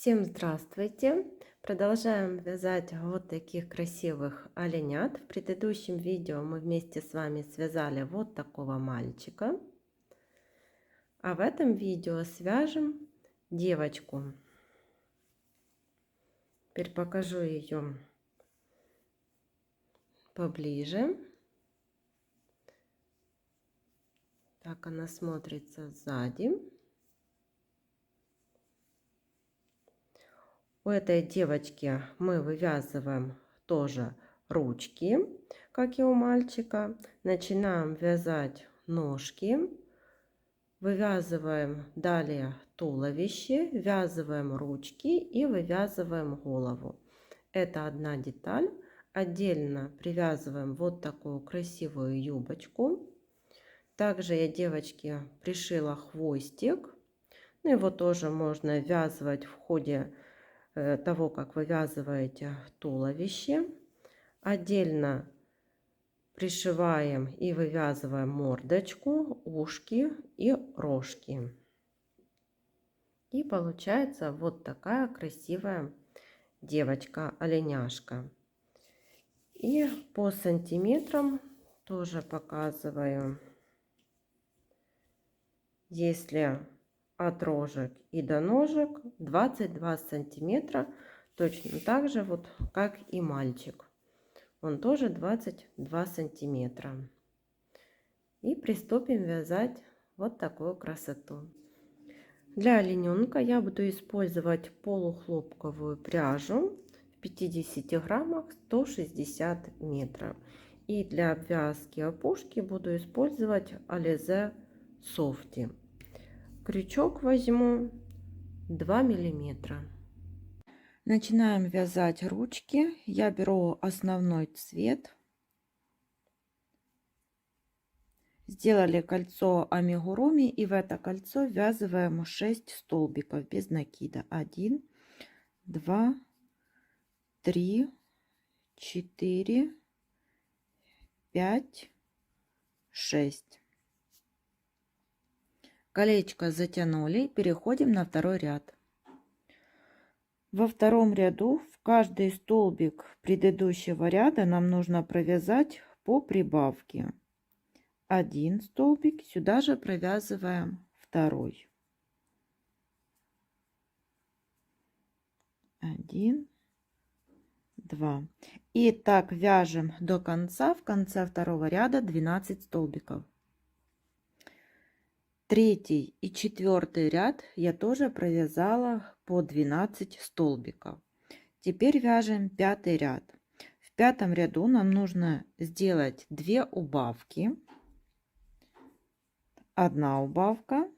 Всем здравствуйте! Продолжаем вязать вот таких красивых оленят. В предыдущем видео мы вместе с вами связали вот такого мальчика. А в этом видео свяжем девочку. Теперь покажу ее поближе. Так она смотрится сзади. У этой девочки мы вывязываем тоже ручки, как и у мальчика. Начинаем вязать ножки, вывязываем далее туловище, ввязываем ручки и вывязываем голову. Это одна деталь. Отдельно привязываем вот такую красивую юбочку. Также я девочке пришила хвостик. Ну, его тоже можно ввязывать в ходе того, как вывязываете туловище. Отдельно пришиваем и вывязываем мордочку, ушки и рожки. И получается вот такая красивая девочка-оленяшка. И по сантиметрам тоже показываю. Если от рожек и до ножек 22 сантиметра, точно так же вот как и мальчик, он тоже 22 сантиметра. И приступим вязать вот такую красоту. Для олененка я буду использовать полухлопковую пряжу в 50 граммах 160 метров. И для обвязки опушки буду использовать Alize Softy. Крючок возьму 2 миллиметра. Начинаем вязать ручки. Я беру основной цвет. Сделали кольцо амигуруми, и в это кольцо ввязываем 6 столбиков без накида. 1, 2, 3, 4, 5, 6. Колечко затянули, переходим на второй ряд. Во втором ряду в каждый столбик предыдущего ряда нам нужно провязать по прибавке. Один столбик, сюда же провязываем второй. 1, 2. И так вяжем до конца. В конце второго ряда 12 столбиков. Третий и четвертый ряд я тоже провязала по 12 столбиков. Теперь вяжем пятый ряд. В пятом ряду нам нужно сделать 2 убавки. Одна убавка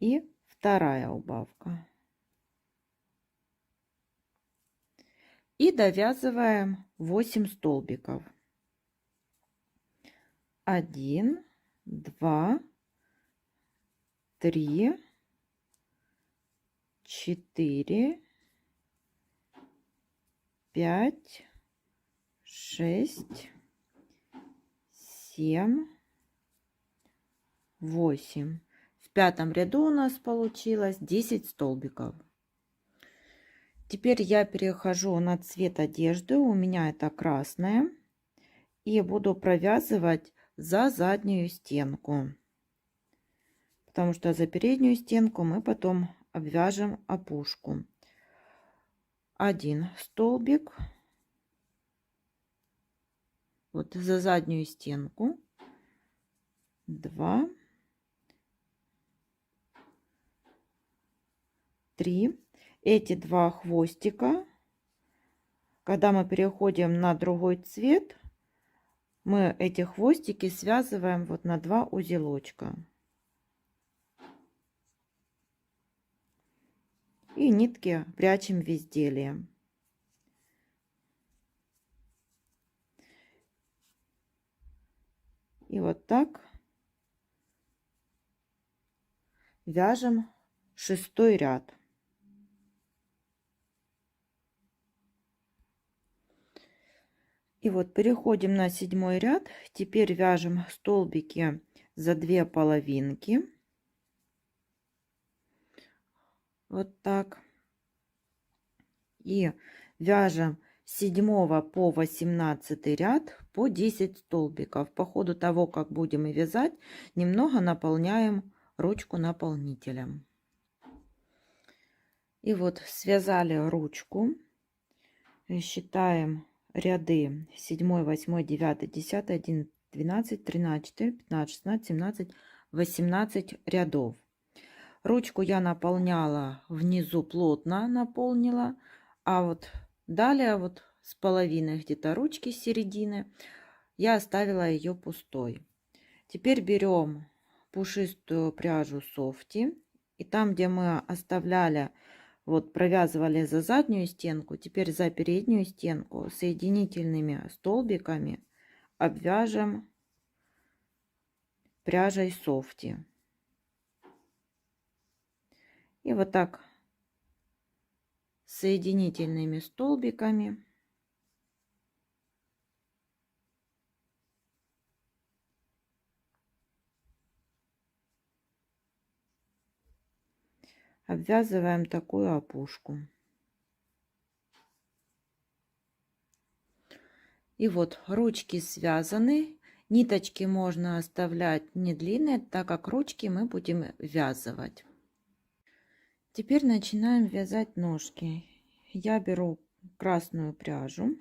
и вторая убавка. И довязываем 8 столбиков. 1, 2, 3, 4, 5, 6, 7, 8. В пятом ряду у нас получилось 10 столбиков. Теперь я перехожу на цвет одежды. У меня это красная. И буду провязывать за заднюю стенку. Потому что за переднюю стенку мы потом обвяжем опушку. 1 столбик. Вот за заднюю стенку. 2, 3. Эти 2 хвостика, когда мы переходим на другой цвет, мы эти хвостики связываем вот на 2 узелочка. И нитки прячем в изделие. И вот так вяжем 6-й ряд. И вот переходим на 7-й ряд. Теперь вяжем столбики за 2 половинки. Вот так. И вяжем с 7 по 18 ряд по 10 столбиков. По ходу того, как будем вязать, немного наполняем ручку наполнителем. И вот связали ручку. Считаем ряды 7, 8, 9, 10, 11, 12, 13, 14, 15, 16, 17, 18 рядов. Ручку я наполняла внизу, плотно наполнила, а вот далее вот с половины где-то ручки, с середины, я оставила ее пустой. Теперь берем пушистую пряжу софти, и там, где мы оставляли, вот провязывали за заднюю стенку, теперь за переднюю стенку соединительными столбиками обвяжем пряжей софти. И вот так соединительными столбиками обвязываем такую опушку. И вот ручки связаны. Ниточки можно оставлять не длинные, так как ручки мы будем вязывать. Теперь начинаем вязать ножки. Я беру красную пряжу,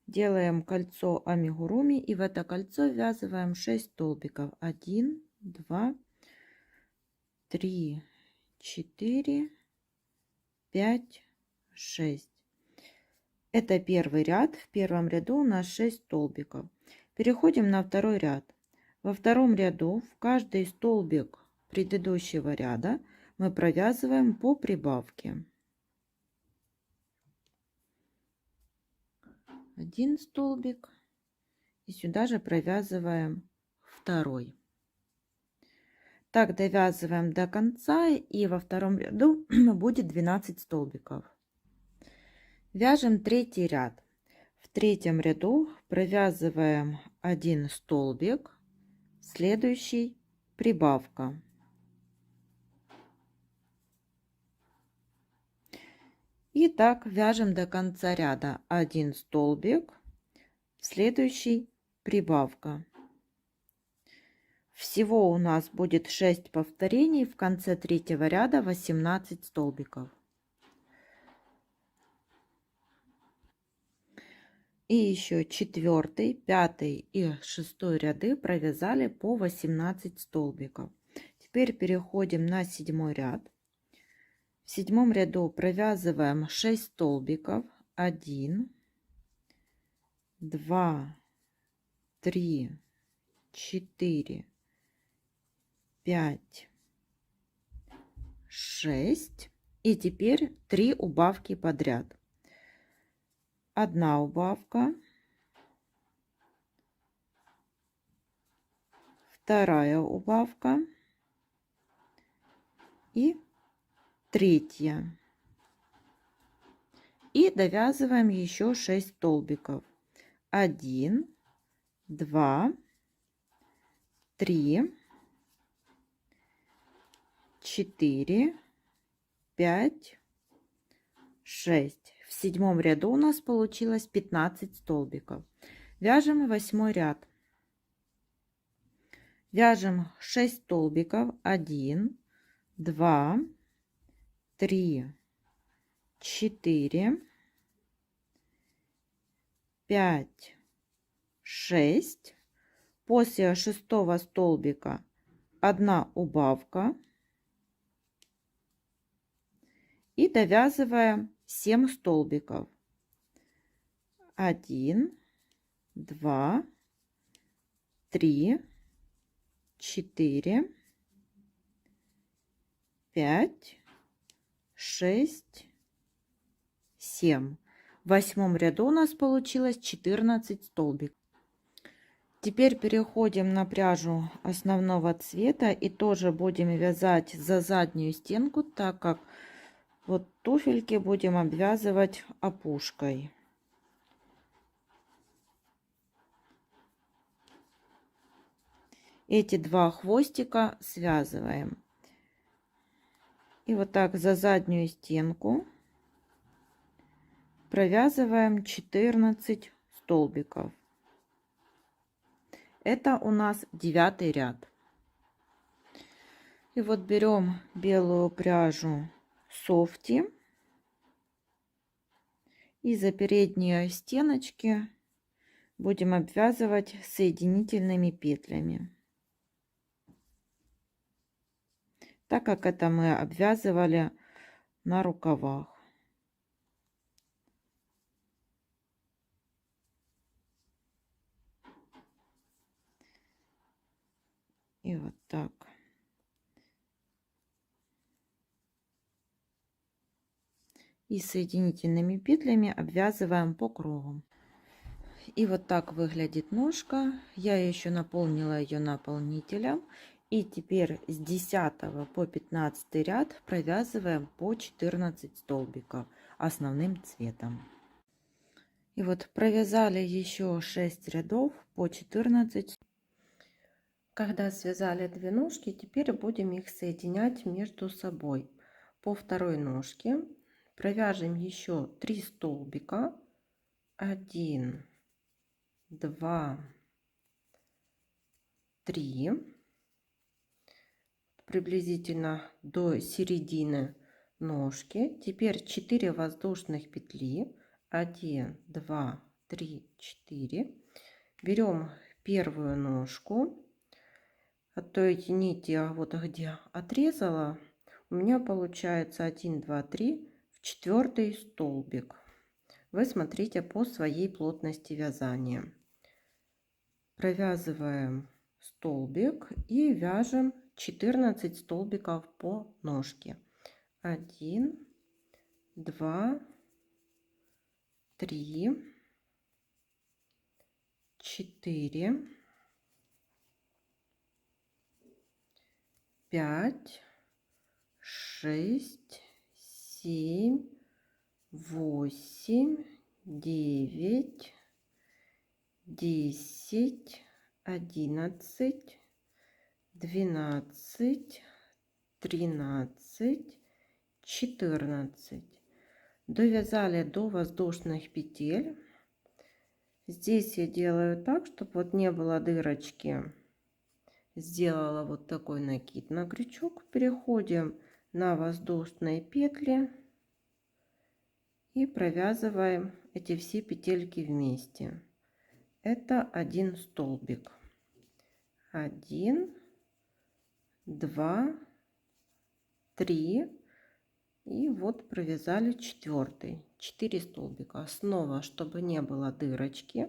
делаем кольцо амигуруми, и в это кольцо ввязываем 6 столбиков. 1, 2, 3, 4, 5, 6. Это первый ряд. В первом ряду у нас 6 столбиков. Переходим на второй ряд. Во втором ряду в каждый столбик предыдущего ряда мы провязываем по прибавке. Один столбик, и сюда же провязываем второй. Так довязываем до конца, и во втором ряду будет 12 столбиков. Вяжем третий ряд. В третьем ряду провязываем один столбик, следующий прибавка. И так вяжем до конца ряда. Один столбик, следующий прибавка. Всего у нас будет 6 повторений. В конце третьего ряда 18 столбиков. И еще четвертый, пятый и шестой ряды провязали по 18 столбиков. Теперь переходим на седьмой ряд. В седьмом ряду провязываем 6 столбиков. 1, 2, 3, 4, 5, 6. И теперь 3 убавки подряд. Одна убавка, вторая убавка и третья. И довязываем еще 6 столбиков. 1, 2, 3, 4, 5, 6. В седьмом ряду у нас получилось 15 столбиков. Вяжем 8 ряд. Вяжем 6 столбиков. 1, 2, 3, 4, 5, 6. После шестого столбика 1 убавка. И довязываем 7 столбиков. 1, 2, 3, 4, 5, 6, 7. В восьмом ряду у нас получилось 14 столбиков. Теперь переходим на пряжу основного цвета и тоже будем вязать за заднюю стенку, так как вот туфельки будем обвязывать опушкой. Эти два хвостика связываем. И вот так за заднюю стенку провязываем 14 столбиков. Это у нас 9 ряд. И вот берем белую пряжу софти и за передние стеночки будем обвязывать соединительными петлями, так как это мы обвязывали на рукавах. И вот так. И соединительными петлями обвязываем по кругу. И вот так выглядит ножка. Я еще наполнила ее наполнителем. И теперь с 10 по 15 ряд провязываем по 14 столбиков основным цветом. И вот провязали еще 6 рядов по 14. Когда связали 2 ножки, теперь будем их соединять между собой. По второй ножке провяжем еще 3 столбика. 1, 2, 3. Приблизительно до середины ножки. Теперь 4 воздушных петли. 1, 2, 3, 4. Берем первую ножку. От той нити, вот где отрезала, у меня получается 1, 2, 3 в 4 столбик. Вы смотрите по своей плотности вязания. Провязываем столбик и вяжем 14 столбиков по ножке. 1, 2, 3, 4, 5, 6, 7, 8, 9, 10, 11, 12, 13, 14. Довязали до воздушных петель. Здесь я делаю так, чтобы вот не было дырочки. Сделала вот такой накид на крючок. Переходим на воздушные петли и провязываем эти все петельки вместе. Это один столбик. 1, 2, 3. И вот провязали 4. 4 столбика. Снова, чтобы не было дырочки,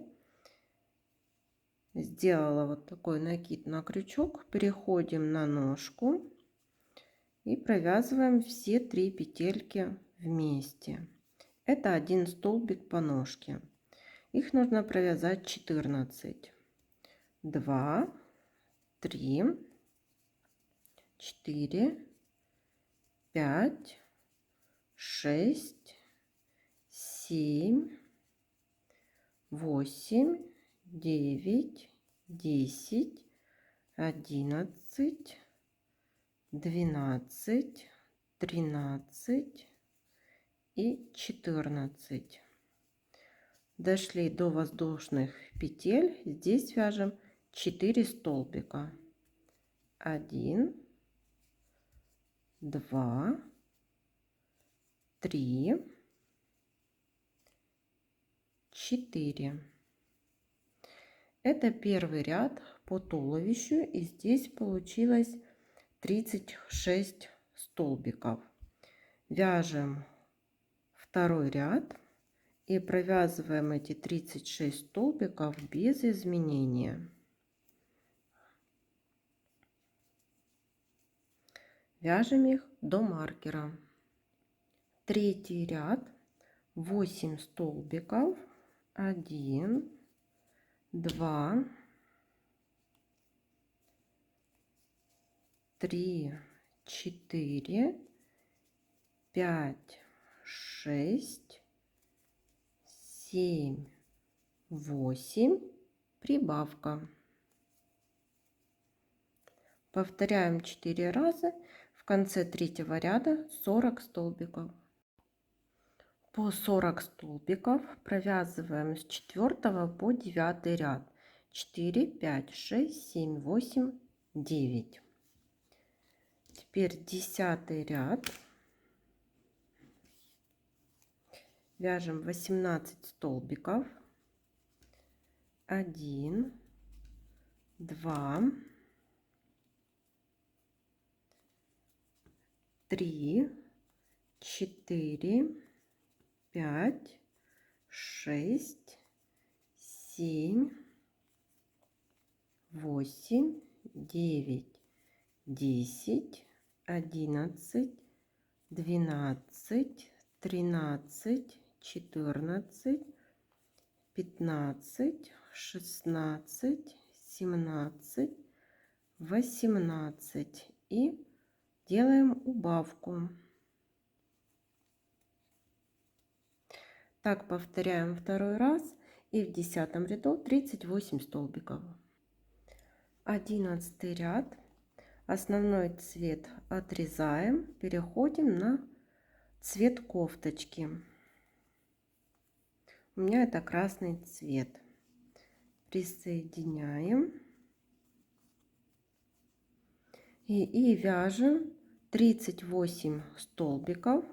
сделала вот такой накид на крючок. Переходим на ножку и провязываем все 3 петельки вместе. Это один столбик по ножке. Их нужно провязать 14. 2, 3, 4, 5, 6, 7, 8, 9, 10, 11, 12, 13 и 14. Дошли до воздушных петель. Здесь вяжем 4 столбика. 1, 2, 3, 4. Это первый ряд по туловищу, и здесь получилось 36 столбиков. Вяжем второй ряд и провязываем эти 36 столбиков без изменения. Вяжем их до маркера. Третий ряд, 8 столбиков. 1, 2, 3, 4, 5, 6, 7, 8, прибавка. Повторяем 4 раза. В конце третьего ряда 40 столбиков. По 40 столбиков провязываем с 4 по 9 ряд. 4, 5, 6, 7, 8, 9. Теперь 10 ряд. Вяжем 18 столбиков. 1, 2, 3, 4, 5, 6, 7, 8, 9, 10, 11, 12, 13, 14, 15, 16, 17, 18 и делаем убавку. Так повторяем второй раз и в 10 ряду 38 столбиков. 11 ряд. Основной цвет отрезаем, переходим на цвет кофточки. У меня это красный цвет. Присоединяем и вяжем 38 столбиков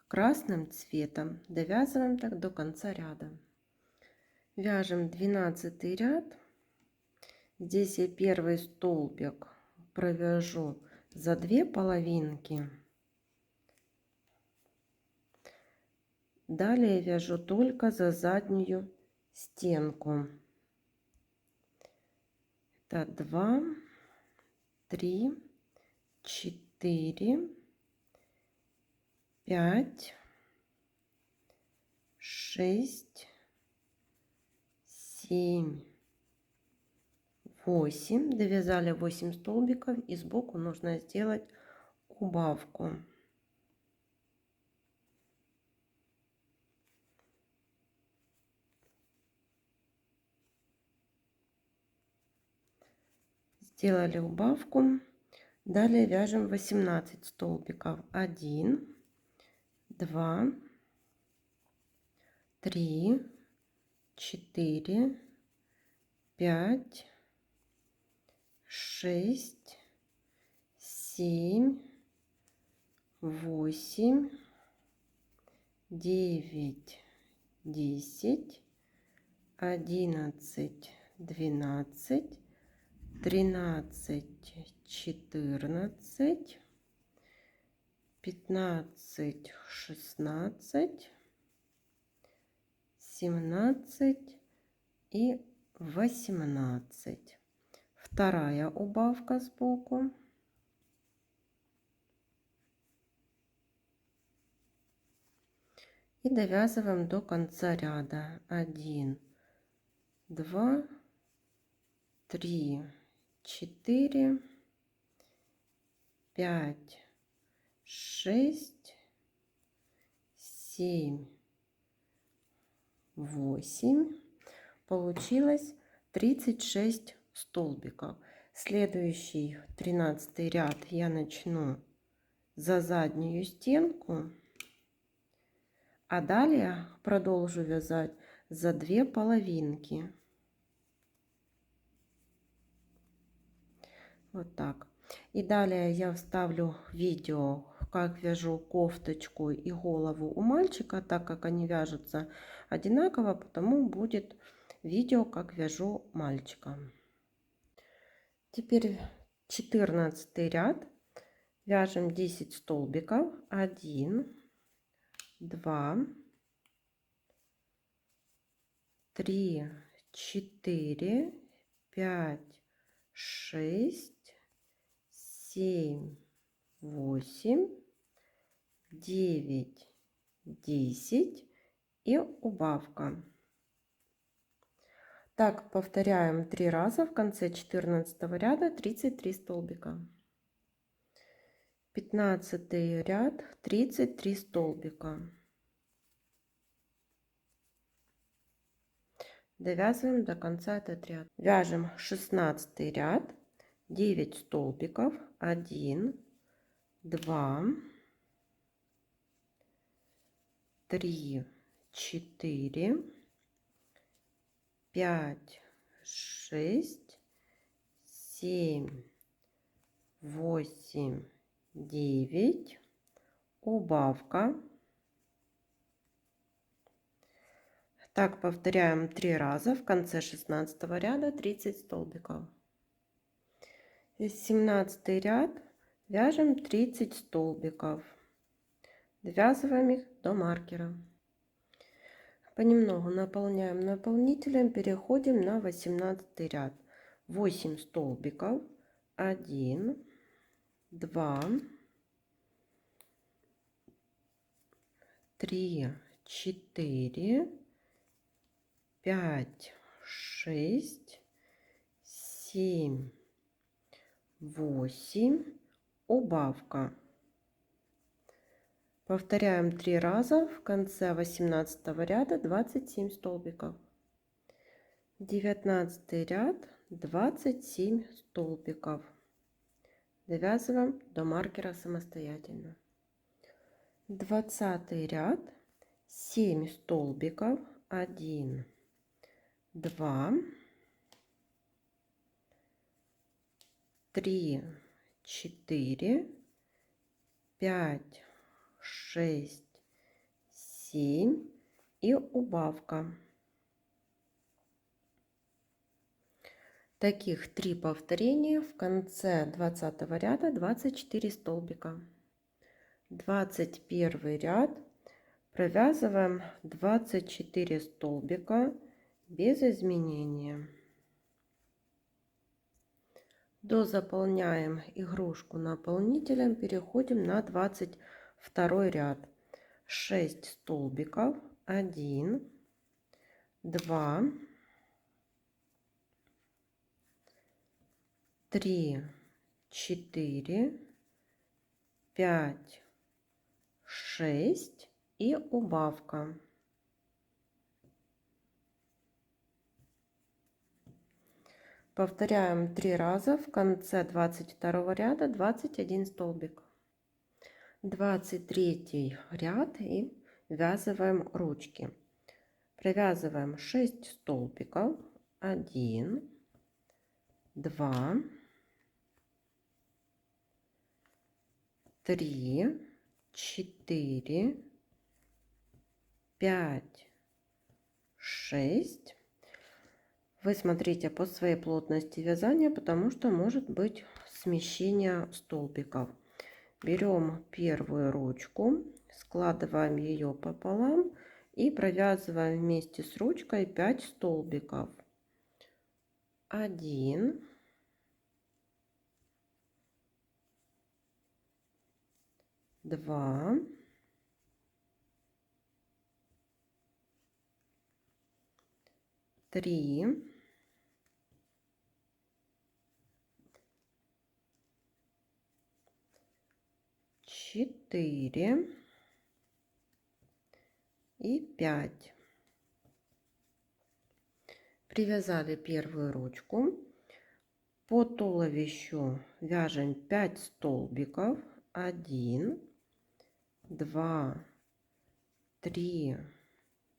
красным цветом. Довязываем так до конца ряда. Вяжем 12 ряд. Здесь я первый столбик провяжу за 2 половинки. Далее вяжу только за заднюю стенку. Это 2, 3, 4, 5, 6, 7, 8. Довязали 8 столбиков и сбоку нужно сделать убавку. Сделали убавку. Далее вяжем 18 столбиков. 1, 2, 3, 4, 5, 6, 7, 8, 9, 10, 11, 12, 13, 14, 15, 16, 17 и 18. Вторая убавка сбоку. И довязываем до конца ряда. 1, 2, 3, 4, 5, 6, 7, 8. Получилось 36 столбиков. Следующий 13 ряд я начну за заднюю стенку, а далее продолжу вязать за 2 половинки. Вот так. И далее я вставлю видео, как вяжу кофточку и голову у мальчика, так как они вяжутся одинаково, потому будет видео, как вяжу мальчика. Теперь 14 ряд. Вяжем 10 столбиков. 1, 2, 3, 4, 5, 6, 7, 8, 9, 10 и убавка. Так повторяем 3 раза. В конце 14 ряда 33 столбика. 15 ряд, 33 столбика. Довязываем до конца этот ряд. Вяжем 16 ряд, 9 столбиков. 1, 2, 3, 4, 5, 6, 7, 8, 9, убавка. Так повторяем 3 раза. В конце 16 ряда 30 столбиков. 17 ряд вяжем 30 столбиков. Довязываем их до маркера. Понемногу наполняем наполнителем, переходим на 18 ряд. 8 столбиков. 1, 2, 3, 4, 5, 6, 7, 8, убавка. Повторяем 3 раза. В конце 18 ряда 27 столбиков. 19 ряд 27 столбиков. Довязываем до маркера самостоятельно. 20 ряд 7 столбиков. 1, 2, 3, 4, 5, 6, 7 и убавка. Таких 3 повторения. В конце 20 ряда 24 столбика. 21 ряд провязываем 24 столбика без изменения. Дозаполняем игрушку наполнителем, переходим на 22 ряд. 6 столбиков. 1, 2, 3, 4, 5, 6 и убавка. Повторяем 3 раза. В конце 22 ряда 21 столбик. 23 ряд и ввязываем ручки. Провязываем 6 столбиков. 1, 2, 3, 4, 5, 6. Вы смотрите по своей плотности вязания, потому что может быть смещение столбиков. Берем первую ручку, складываем ее пополам и провязываем вместе с ручкой 5 столбиков. 1, 2, 3, 4 и 5. Привязали первую ручку. По туловищу вяжем 5 столбиков. 1, 2, 3,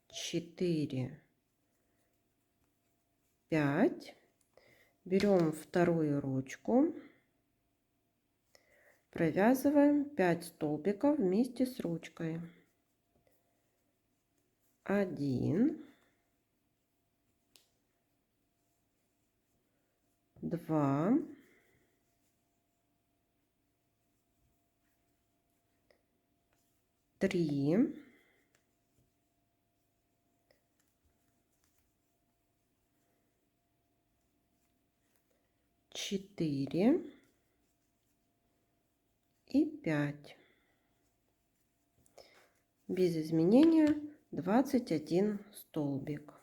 4, 5. Берем вторую ручку. Провязываем 5 столбиков вместе с ручкой. 1, 2, 3, 4 и 5. Без изменения 21 столбик.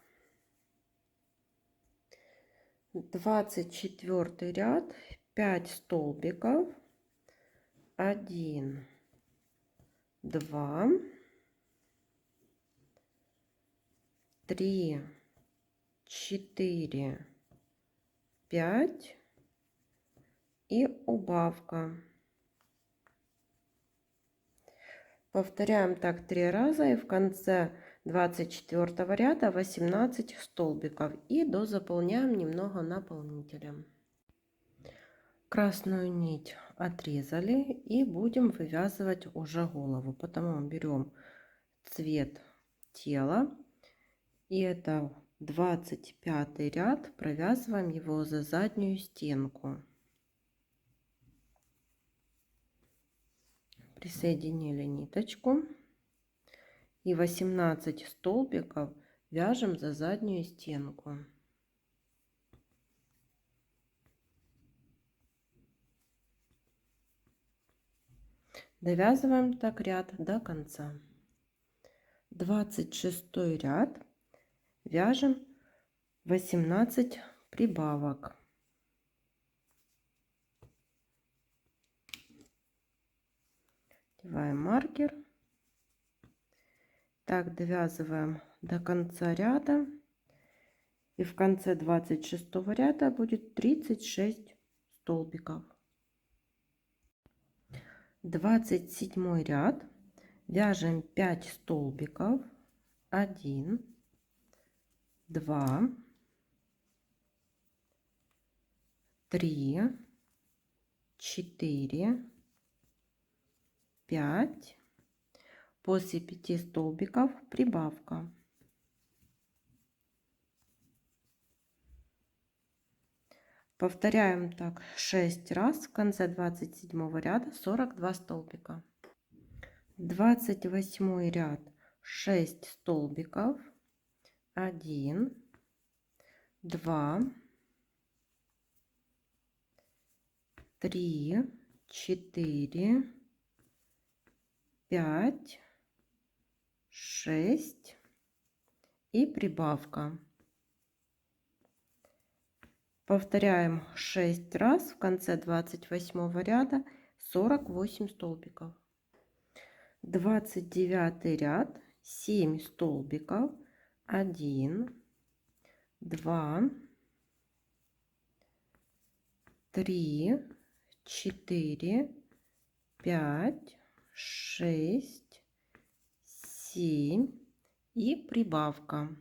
24 ряд 5 столбиков. 1, 2, 3, 4, 5 и убавка. Повторяем так 3 раза и в конце 24 ряда 18 столбиков и дозаполняем немного наполнителем. Красную нить отрезали и будем вывязывать уже голову. Потому берем цвет тела и это 25 ряд, провязываем его за заднюю стенку. Присоединили ниточку и 18 столбиков вяжем за заднюю стенку. Довязываем так ряд до конца. 26 ряд вяжем 18 прибавок. Одеваем маркер. Так довязываем до конца ряда. И в конце 26 ряда будет 36 столбиков. 27 ряд вяжем 5 столбиков. 1, 2, 3, 4, 5. После 5 столбиков прибавка. Повторяем так 6 раз. В конце 27 ряда 42 столбика. 28 ряд 6 столбиков. 1, 2, 3, 4, 5, 6 и прибавка. Повторяем 6 раз. В конце 28 ряда 48 столбиков. 29 ряд 7 столбиков. 1, 2, 3, 4, 5, 6, 7 и прибавка.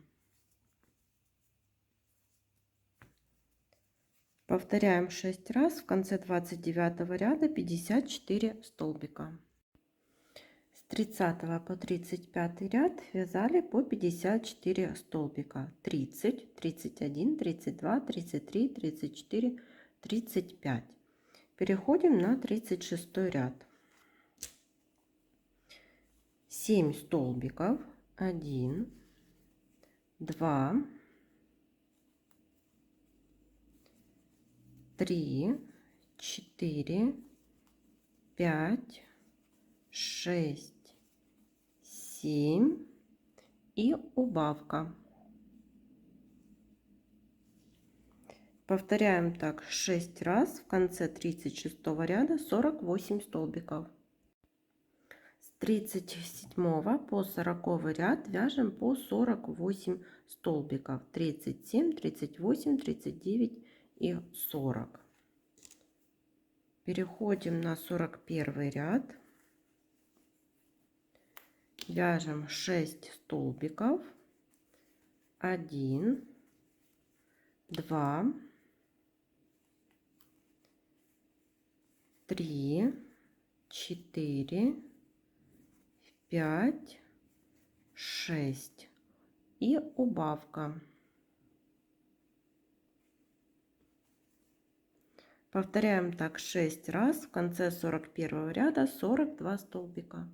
Повторяем 6 раз. В конце 29 ряда 54 столбика. С 30 по 35 ряд вязали по 54 столбика. 30, 31, 32, 33, 34, 35. Переходим на 36 ряд. 7 столбиков. 1, 2, 3, 4, 5, 6, 7 и убавка. Повторяем так 6 раз. В конце 36 ряда 48 столбиков. С 37 по 40 ряд вяжем по 48 столбиков. 37, 38, 39 и 40. Переходим на 41 ряд. Вяжем 6 столбиков. 1, 2, 3, 4, 5, 6 и убавка. Повторяем так 6 раз. В конце 41 ряда 42 столбика.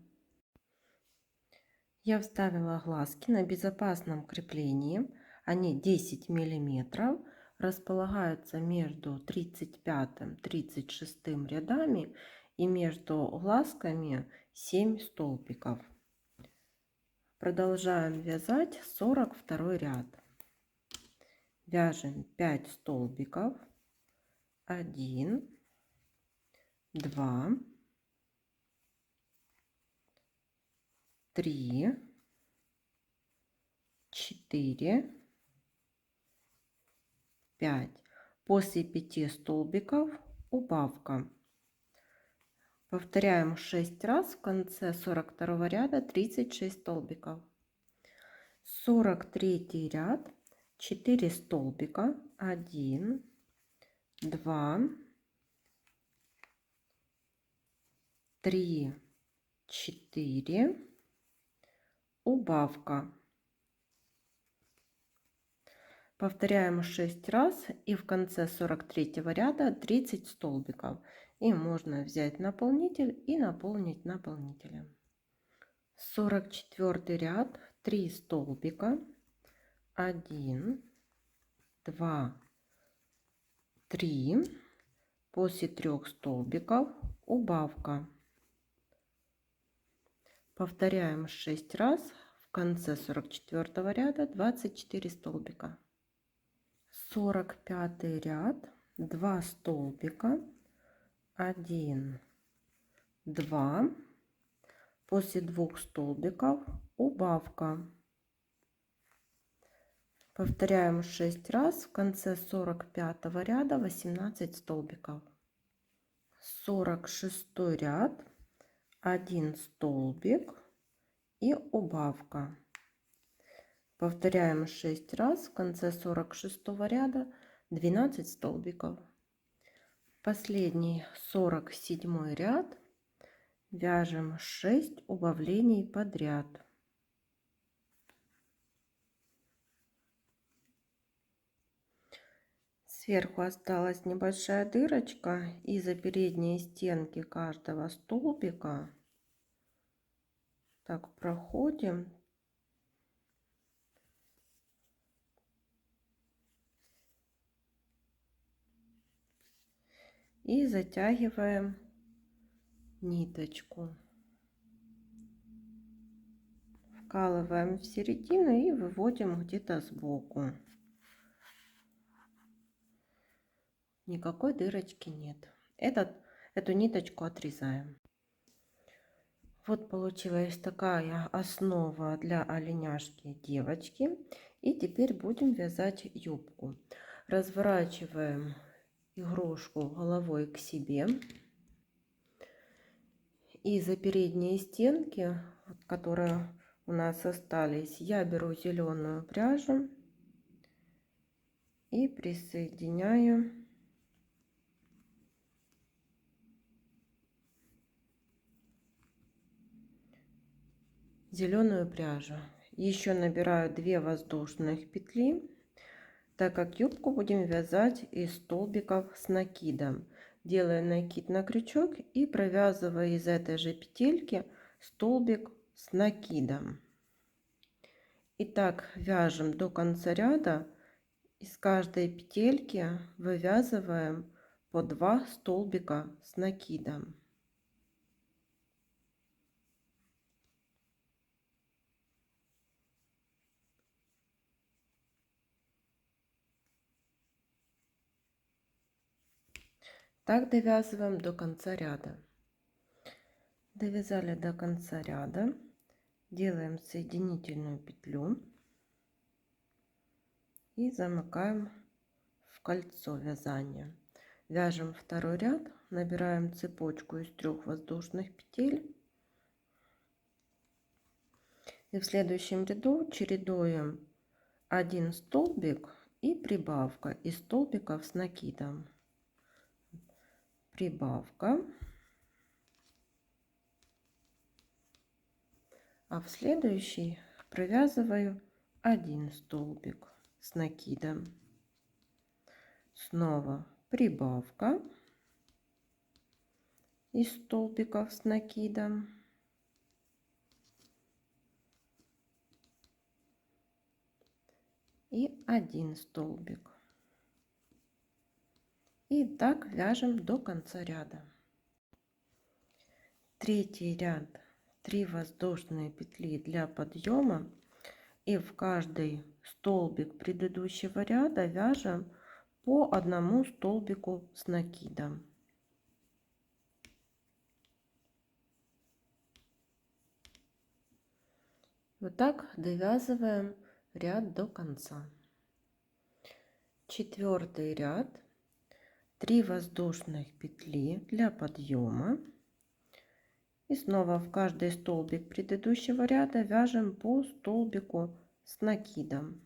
Я вставила глазки на безопасном креплении. Они 10 миллиметров. Располагаются между 35-36 рядами и между глазками 7 столбиков. Продолжаем вязать 42 ряд. Вяжем 5 столбиков. 1, 2, 3, 4, 5. После 5 столбиков убавка. Повторяем 6 раз, в конце 42 ряда 36 столбиков. 43 ряд, 4 столбика, 1, 2, 3, 4, убавка. Повторяем 6 раз и в конце 43 ряда 30 столбиков. И можно взять наполнитель и наполнить наполнителем. 44 ряд, 3 столбика, 1, 2, 3. После 3 столбиков убавка. Повторяем 6 раз, в конце 44 ряда 24 столбика. 45 ряд, 2 столбика, 1, 2. После 2 столбиков убавка. Повторяем 6 раз, в конце 45 ряда 18 столбиков. 46 ряд, 1 столбик и убавка. Повторяем 6 раз, в конце 46 ряда 12 столбиков. Последний 47 ряд, вяжем 6 убавлений подряд. Сверху осталась небольшая дырочка, и за передние стенки каждого столбика так проходим. И затягиваем ниточку. Вкалываем в середину и выводим где-то сбоку. Никакой дырочки нет. Эту ниточку отрезаем. Вот получилась такая основа для оленяшки девочки. И теперь будем вязать юбку. Разворачиваем игрушку головой к себе. И за передние стенки, которые у нас остались, я беру зеленую пряжу и присоединяю зеленую пряжу. Еще набираю 2 воздушных петли, так как юбку будем вязать из столбиков с накидом. Делаю накид на крючок и провязываю из этой же петельки столбик с накидом. Итак, вяжем до конца ряда. Из каждой петельки вывязываем по 2 столбика с накидом. Так довязываем до конца ряда. Довязали до конца ряда, делаем соединительную петлю и замыкаем в кольцо вязания. Вяжем второй ряд, набираем цепочку из 3 воздушных петель и в следующем ряду чередуем 1 столбик и прибавка из столбиков с накидом. Прибавка, а в следующий провязываю 1 столбик с накидом. Снова прибавка из столбиков с накидом. И 1 столбик. И так вяжем до конца ряда. Третий ряд, 3 воздушные петли для подъема, и в каждый столбик предыдущего ряда вяжем по 1 столбику с накидом. Вот так довязываем ряд до конца. Четвертый ряд, 3 воздушных петли для подъема, И снова в каждый столбик предыдущего ряда вяжем по столбику с накидом.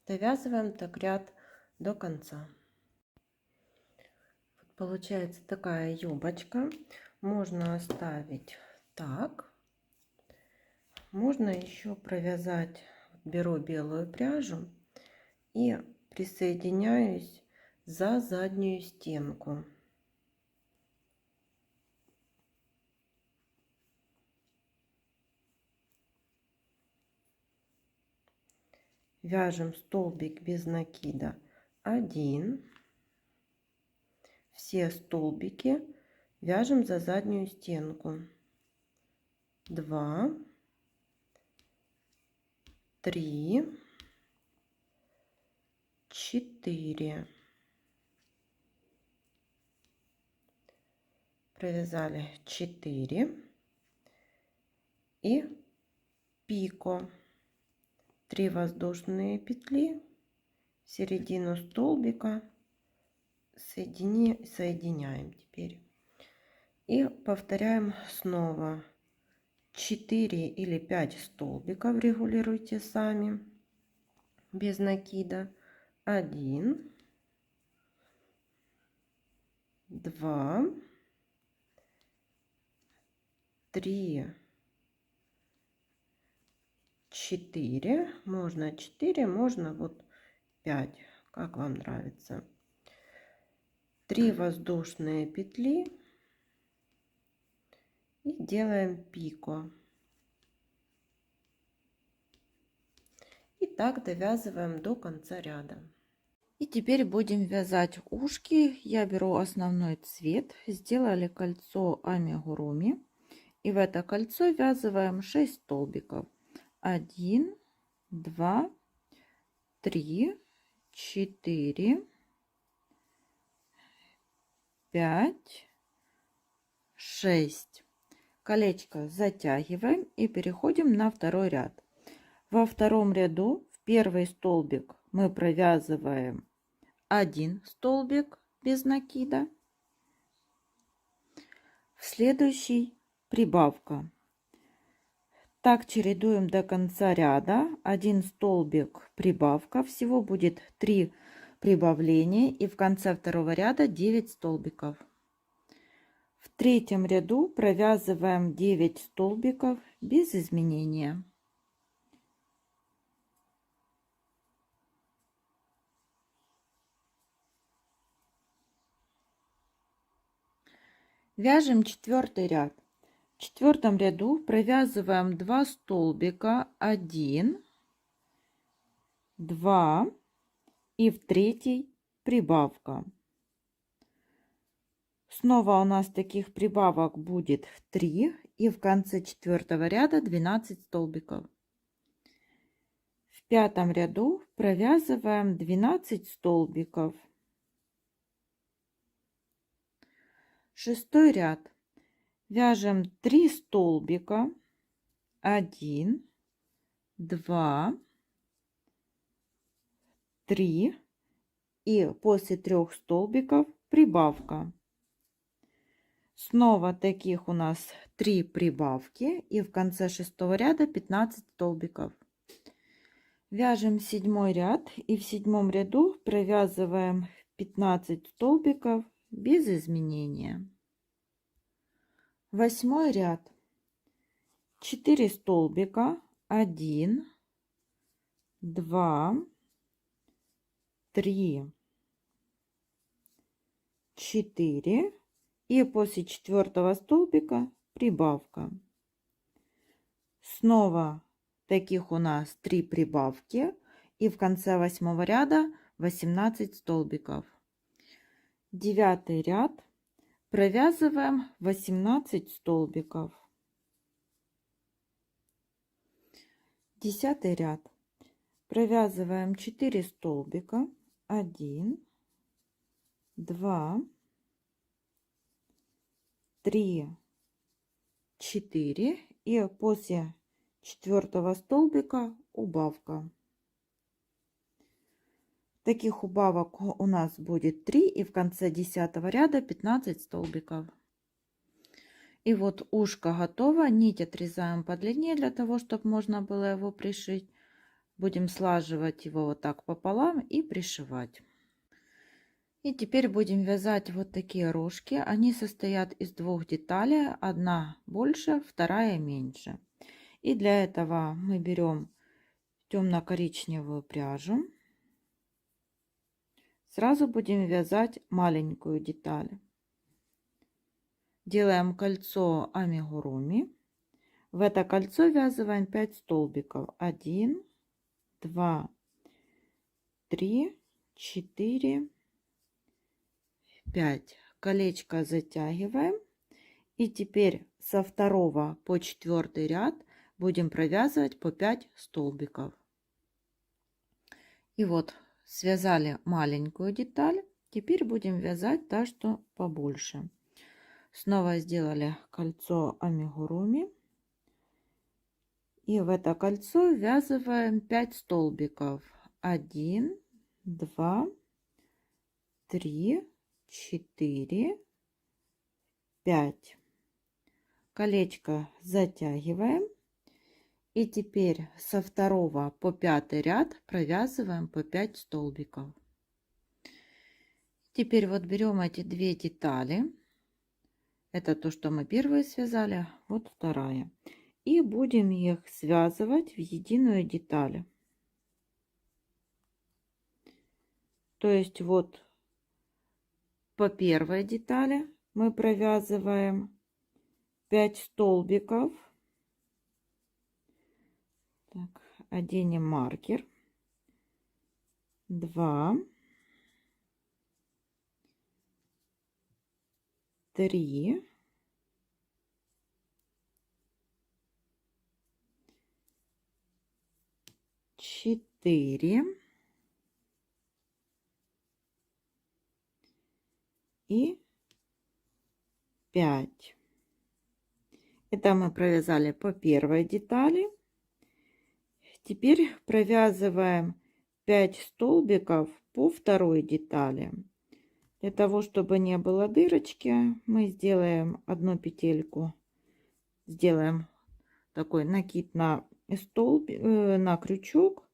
Довязываем так ряд до конца. Вот получается такая юбочка. Можно оставить так. Можно еще провязать. Беру белую пряжу и присоединяюсь за заднюю стенку. Вяжем столбик без накида 1. Все столбики вяжем за заднюю стенку. 2, 3, 4. Провязали 4 и пико. 3 воздушные петли в середину столбика соединяем теперь. И повторяем снова 4 или 5 столбиков, регулируйте сами, без накида. 1, 2, 3, 4. Можно 4, можно вот 5, как вам нравится. 3 воздушные петли и делаем пико. И так довязываем до конца ряда. И теперь будем вязать ушки. Я беру основной цвет. Сделали кольцо амигуруми. И в это кольцо ввязываем 6 столбиков. 1, 2, 3, 4, 5, 6. Колечко затягиваем и переходим на второй ряд. Во втором ряду в первый столбик мы провязываем 1 столбик без накида. В следующий прибавка. Так чередуем до конца ряда. 1 столбик прибавка. Всего будет 3 прибавления. И в конце второго ряда 9 столбиков. В третьем ряду провязываем 9 столбиков без изменения. Вяжем четвертый ряд. В четвертом ряду провязываем 2 столбика, 1, 2 и в третий прибавка. Снова у нас таких прибавок будет 3 и в конце четвертого ряда 12 столбиков. В пятом ряду провязываем 12 столбиков. Шестой ряд. Вяжем 3 столбика, 1, 2, 3 и после 3 столбиков прибавка. Снова таких у нас 3 прибавки и в конце шестого ряда 15 столбиков. Вяжем седьмой ряд и в седьмом ряду провязываем 15 столбиков без изменения. Восьмой ряд. 4 столбика, 1, 2, 3, 4 и после четвертого столбика прибавка. Снова таких у нас 3 прибавки и в конце восьмого ряда 18 столбиков. Девятый ряд. Провязываем 18 столбиков. Десятый ряд. Провязываем 4 столбика, 1, 2, 3, 4 и после четвертого столбика убавка. Таких убавок у нас будет 3, и в конце 10 ряда 15 столбиков. И вот ушко готово. Нить отрезаем по длине для того, чтобы можно было его пришить. Будем слаживать его вот так пополам и пришивать. И теперь будем вязать вот такие рожки. Они состоят из двух деталей. Одна больше, вторая меньше. И для этого мы берем темно-коричневую пряжу. Сразу будем вязать маленькую деталь. Делаем кольцо амигуруми. В это кольцо ввязываем 5 столбиков. 1, 2, 3, 4, 5. Колечко затягиваем. И теперь со 2 по 4 ряд будем провязывать по 5 столбиков. И вот связали маленькую деталь. Теперь будем вязать та, что побольше. Снова сделали кольцо амигуруми. И в это кольцо ввязываем 5 столбиков. 1, 2, 3, 4, 5. Колечко затягиваем. И теперь со 2 по 5 ряд провязываем по 5 столбиков. Теперь вот берем эти две детали. Это то, что мы первые связали, вот вторая. И будем их связывать в единую деталь. То есть вот по первой детали мы провязываем 5 столбиков. Так, оденем маркер. 2, 3, 4 и 5. Это мы провязали по первой детали. Теперь провязываем 5 столбиков по второй детали. Для того, чтобы не было дырочки, мы сделаем одну петельку, сделаем такой накид на на крючок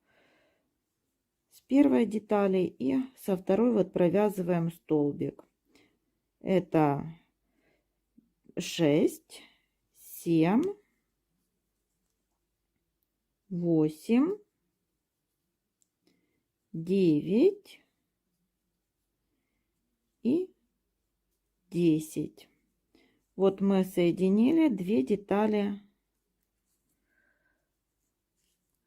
с первой детали, и со второй вот провязываем столбик. Это 6, 7, 8, 9 и 10. Вот мы соединили две детали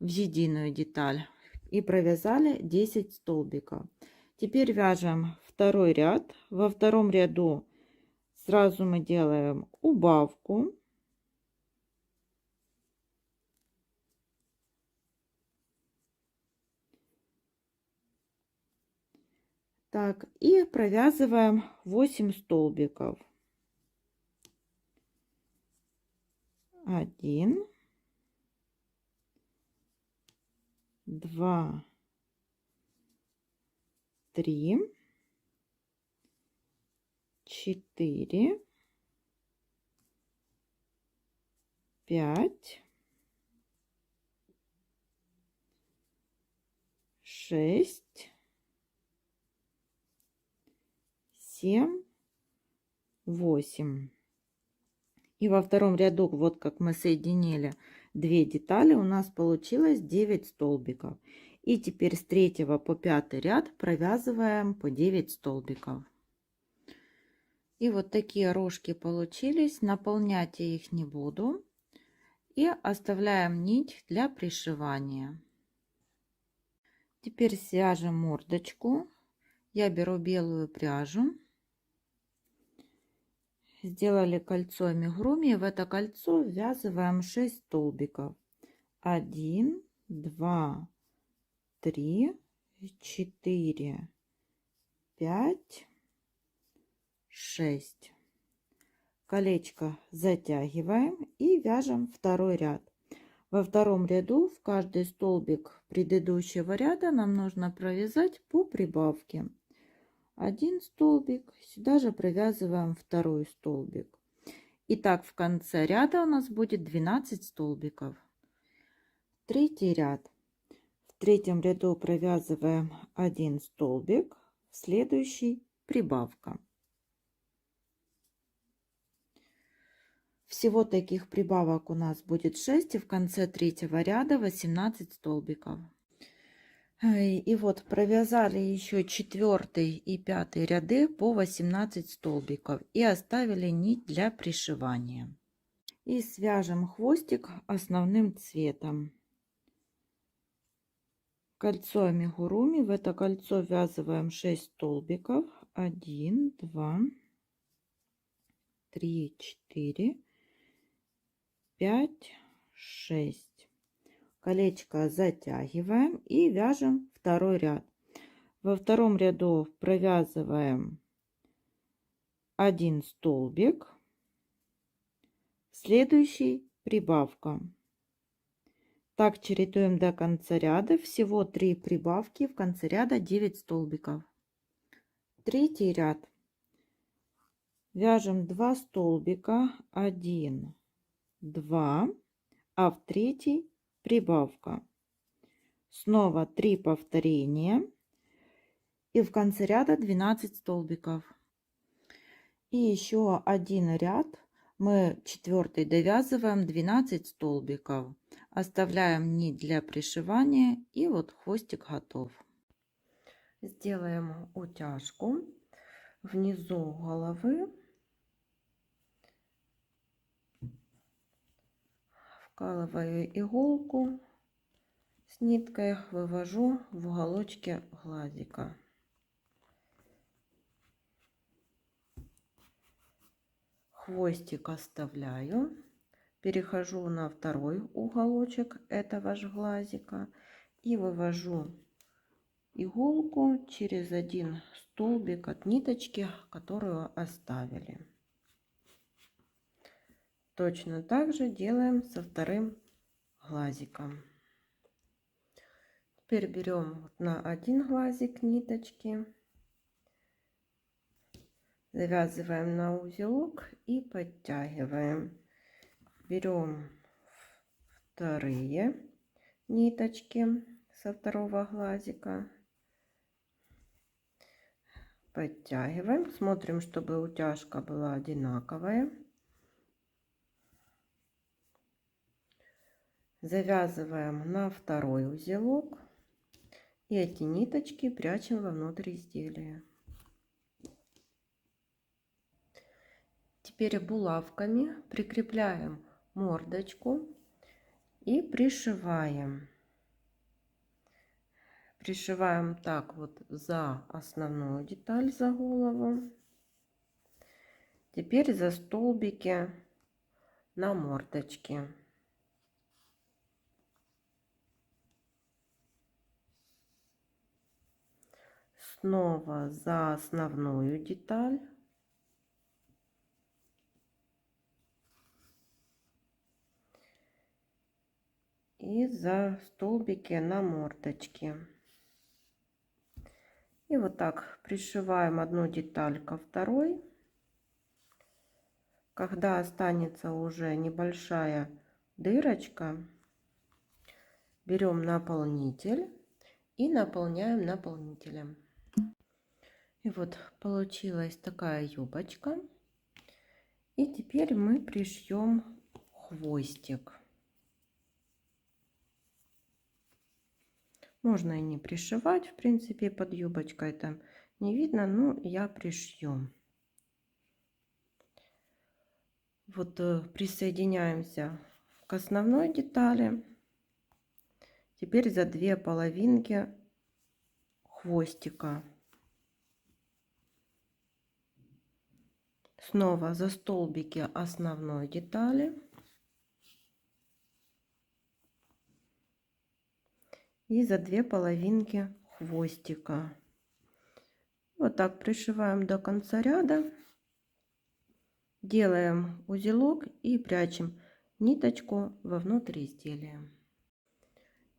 в единую деталь и провязали 10 столбиков. Теперь вяжем второй ряд. Во втором ряду сразу мы делаем убавку. Так, и провязываем 8 столбиков. 1, 2, 3, 4, 5, 6, 7, 8. И во втором ряду, вот как мы соединили две детали, у нас получилось 9 столбиков. И теперь с 3 по 5 ряд провязываем по 9 столбиков. И вот такие рожки получились. Наполнять я их не буду. И оставляем нить для пришивания. Теперь свяжем мордочку. Я беру белую пряжу. Сделали кольцо амигуруми. В это кольцо ввязываем 6 столбиков. 1, 2, 3, 4, 5, 6. Колечко затягиваем и вяжем второй ряд. Во втором ряду в каждый столбик предыдущего ряда нам нужно провязать по прибавке. Один столбик, сюда же провязываем второй столбик. Итак, в конце ряда у нас будет 12 столбиков. Третий ряд. В третьем ряду провязываем один столбик, в следующий прибавка. Всего таких прибавок у нас будет 6, и в конце третьего ряда 18 столбиков. И вот провязали еще 4 и 5 ряды по 18 столбиков и оставили нить для пришивания. И свяжем хвостик основным цветом. Кольцо амигуруми. В это кольцо ввязываем 6 столбиков. 1, 2, 3, 4, 5, 6. Колечко затягиваем и вяжем второй ряд. Во втором ряду провязываем один столбик, следующий прибавка. Так чередуем до конца ряда. Всего 3 прибавки, в конце ряда 9 столбиков. Третий ряд. Вяжем 2 столбика, 1, 2, а в третий прибавка. Снова 3 повторения и в конце ряда 12 столбиков. И еще один ряд мы 4 довязываем 12 столбиков, оставляем нить для пришивания, и вот хвостик готов. Сделаем утяжку внизу головы. Вкалываю иголку с ниткой, вывожу в уголочке глазика. Хвостик оставляю, перехожу на второй уголочек этого же глазика и вывожу иголку через один столбик от ниточки, которую оставили. Точно так же делаем со вторым глазиком. Теперь берем на один глазик ниточки, завязываем на узелок и подтягиваем. Берем вторые ниточки со второго глазика, подтягиваем, смотрим, чтобы утяжка была одинаковая. Завязываем на второй узелок и эти ниточки прячем вовнутрь изделия. Теперь булавками прикрепляем мордочку и пришиваем. Пришиваем так вот за основную деталь, за голову. Теперь за столбики на мордочке. Снова за основную деталь. И за столбики на мордочке. И вот так пришиваем одну деталь ко второй. Когда останется уже небольшая дырочка, берем наполнитель и наполняем наполнителем. И вот получилась такая юбочка. И теперь мы пришьем хвостик. Можно и не пришивать, в принципе, под юбочкой там не видно, но я пришью. Вот присоединяемся к основной детали. Теперь за 2 половинки хвостика. Снова за столбики основной детали. И за 2 половинки хвостика. Вот так пришиваем до конца ряда. Делаем узелок и прячем ниточку вовнутрь изделия.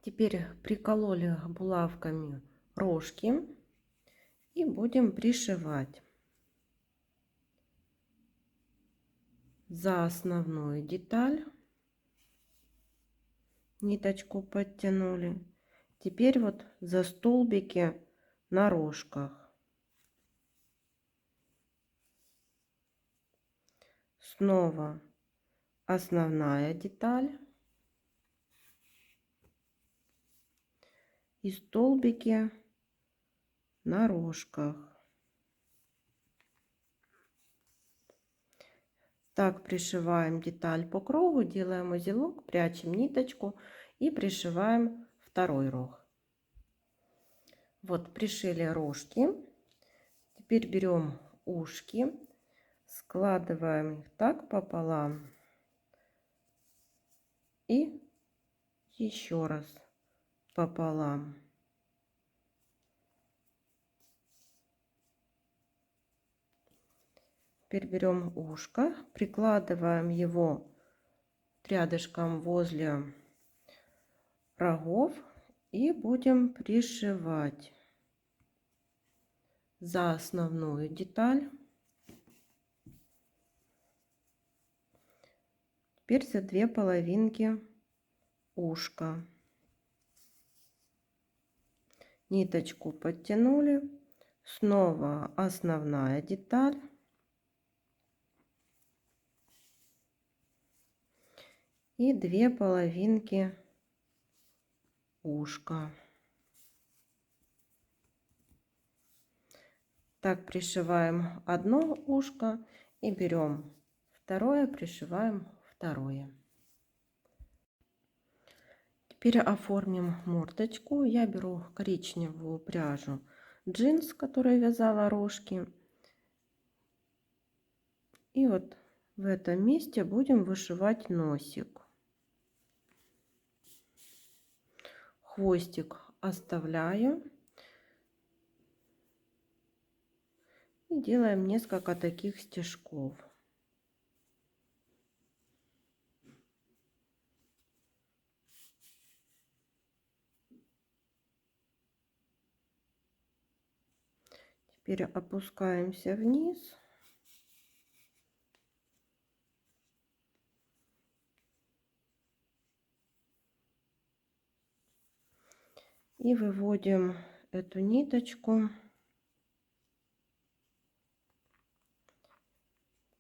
Теперь прикололи булавками рожки и будем пришивать. За основную деталь ниточку подтянули. Теперь вот за столбики на рожках. Снова основная деталь и столбики на рожках. Так пришиваем деталь по кругу, делаем узелок, прячем ниточку и пришиваем второй рог. Вот пришили рожки. Теперь берем ушки, складываем их так пополам и еще раз пополам. Теперь берем ушко, прикладываем его рядышком возле рогов и будем пришивать за основную деталь. Теперь за две половинки ушка. Ниточку подтянули. Снова основная деталь. И две половинки ушка. Так пришиваем одно ушко и берем второе, пришиваем второе. Теперь оформим мордочку. Я беру коричневую пряжу джинс, которой вязала рожки. И вот в этом месте будем вышивать носик. Хвостик оставляю. И делаем несколько таких стежков. Теперь опускаемся вниз. И выводим эту ниточку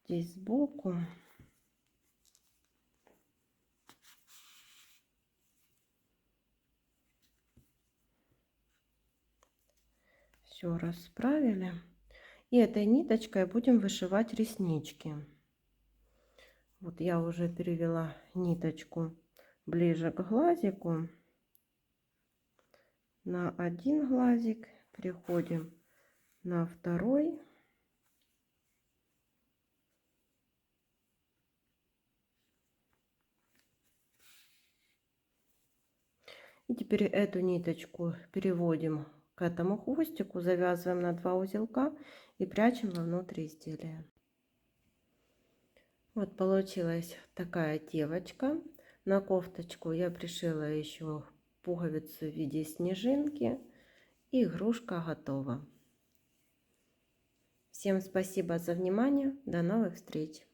здесь сбоку. Все расправили. И этой ниточкой будем вышивать реснички. Вот я уже перевела ниточку ближе к глазику. На один глазик переходим на второй. И теперь эту ниточку переводим к этому хвостику, завязываем на 2 узелка и прячем вовнутрь изделия. Вот получилась такая девочка. На кофточку я пришила еще пуговицу в виде снежинки. И игрушка готова. Всем спасибо за внимание. До новых встреч!